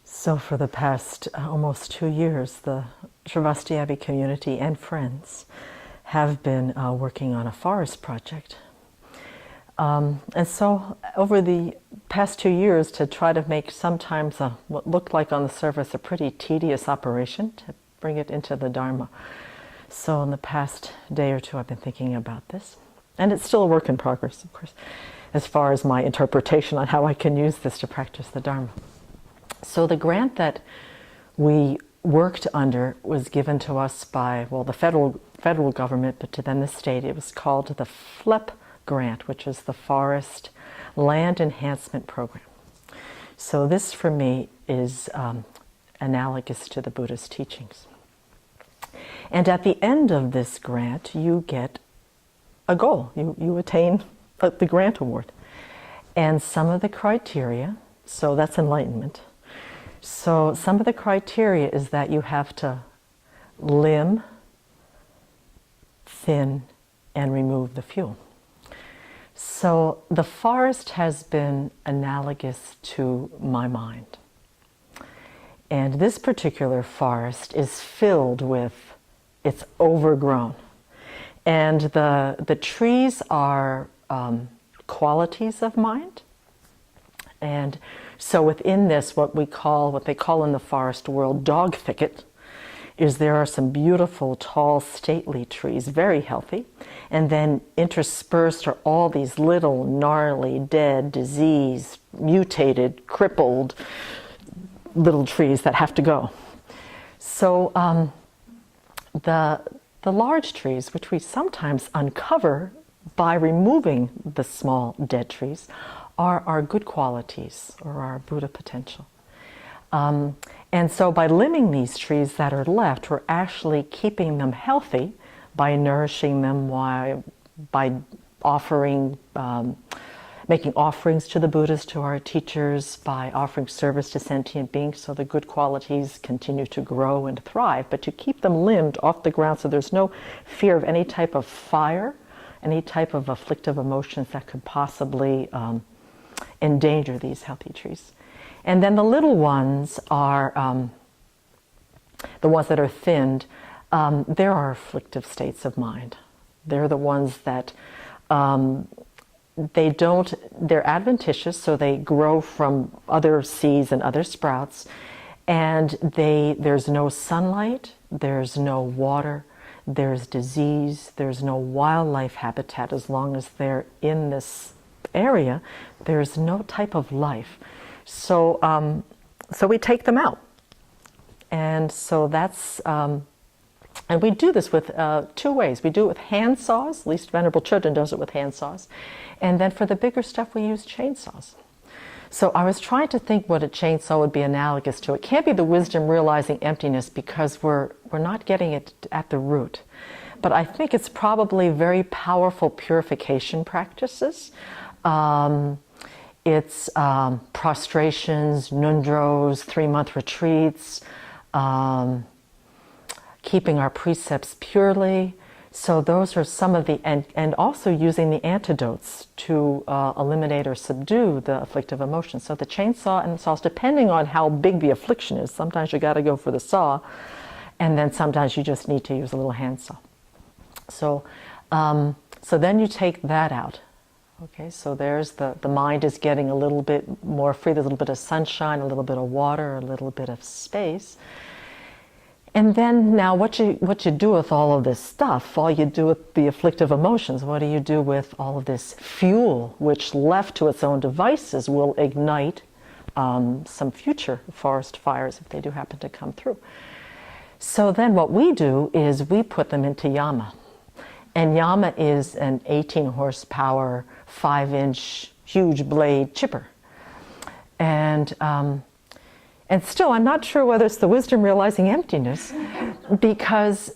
So for the past almost 2 years, the Sravasti Abbey community and friends have been working on a forest project. And so over the past 2 years, to try to make sometimes what looked like on the surface a pretty tedious operation, to bring it into the Dharma. So in the past day or two, I've been thinking about this. And it's still a work in progress, of course, as far as my interpretation on how I can use this to practice the Dharma. So the grant that we worked under was given to us by, well, the federal government, but to then the state. It was called the FLEP grant, which is the Forest Land Enhancement Program. So this, for me, is analogous to the Buddha's teachings. And at the end of this grant, you get a goal. You attain the grant award. And some of the criteria, so that's enlightenment. So some of the criteria is that you have to limb, thin, and remove the fuel. So the forest has been analogous to my mind. And this particular forest is filled with, it's overgrown. And the trees are qualities of mind. And so within this, what they call in the forest world dog thicket, is there are some beautiful, tall, stately trees, very healthy, and then interspersed are all these little, gnarly, dead, diseased, mutated, crippled little trees that have to go. So the large trees, which we sometimes uncover by removing the small dead trees, are our good qualities or our Buddha potential. And so by limbing these trees that are left, we're actually keeping them healthy by nourishing them, by offering, making offerings to the Buddhas, to our teachers, by offering service to sentient beings, so the good qualities continue to grow and thrive. But you keep them limbed off the ground so there's no fear of any type of fire, any type of afflictive emotions that could possibly endanger these healthy trees. And then the little ones are, the ones that are thinned, there are afflictive states of mind. They're the ones that they're adventitious, so they grow from other seeds and other sprouts, and there's no sunlight, there's no water, there's disease, there's no wildlife habitat. As long as they're in this area, there's no type of life. So we take them out. And so that's, and we do this with 2 ways. We do it with hand saws, at least Venerable Chödrön does it with hand saws. And then for the bigger stuff, we use chainsaws. So I was trying to think what a chainsaw would be analogous to. It can't be the wisdom realizing emptiness because we're not getting it at the root. But I think it's probably very powerful purification practices. It's prostrations, nundros, 3-month retreats, keeping our precepts purely. So those are some of the, and also using the antidotes to eliminate or subdue the afflictive emotions. So the chainsaw and the saws, depending on how big the affliction is, sometimes you got to go for the saw, and then sometimes you just need to use a little handsaw. So, so then you take that out. Okay, so there's the mind is getting a little bit more free. There's a little bit of sunshine, a little bit of water, a little bit of space. And then now what you do with all of this stuff, all you do with the afflictive emotions, what do you do with all of this fuel, which left to its own devices will ignite some future forest fires if they do happen to come through. So then what we do is we put them into yama. And yama is an 18 horsepower, 5-inch, huge blade chipper. And still, I'm not sure whether it's the wisdom realizing emptiness, because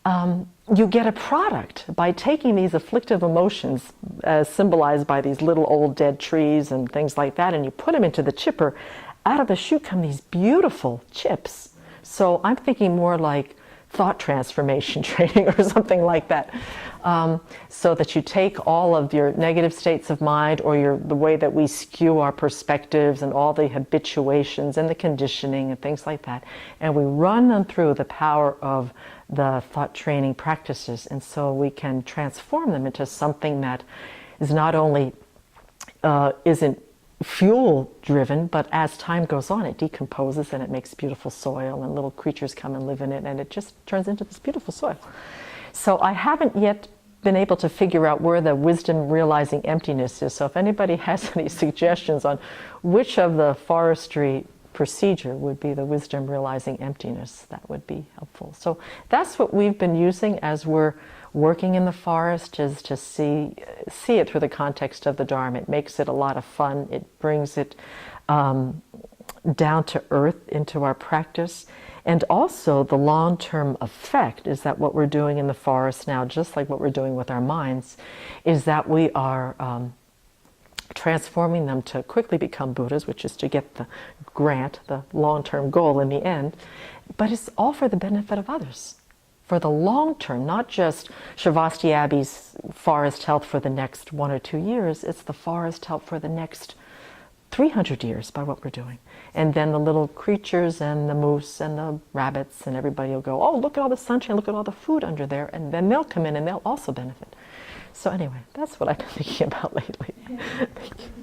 you get a product by taking these afflictive emotions, as symbolized by these little old dead trees and things like that, and you put them into the chipper. Out of the chute come these beautiful chips. So I'm thinking more like thought transformation training or something like that. So that you take all of your negative states of mind or the way that we skew our perspectives and all the habituations and the conditioning and things like that, and we run them through the power of the thought training practices, and so we can transform them into something that is not only isn't fuel driven, but as time goes on it decomposes and it makes beautiful soil and little creatures come and live in it and it just turns into this beautiful soil. So I haven't yet been able to figure out where the wisdom realizing emptiness is. So if anybody has any suggestions on which of the forestry procedure would be the wisdom realizing emptiness, that would be helpful. So that's what we've been using as we're working in the forest, is to see it through the context of the Dharma. It makes it a lot of fun. It brings it down to earth into our practice. And also the long-term effect is that what we're doing in the forest now, just like what we're doing with our minds, is that we are transforming them to quickly become Buddhas, which is to get the grant, the long-term goal in the end. But it's all for the benefit of others, for the long term, not just Shavasti Abbey's forest health for the next 1 or 2 years. It's the forest health for the next 300 years by what we're doing. And then the little creatures and the moose and the rabbits and everybody will go, oh, look at all the sunshine, look at all the food under there, and then they'll come in and they'll also benefit. So anyway, that's what I've been thinking about lately. Thank you.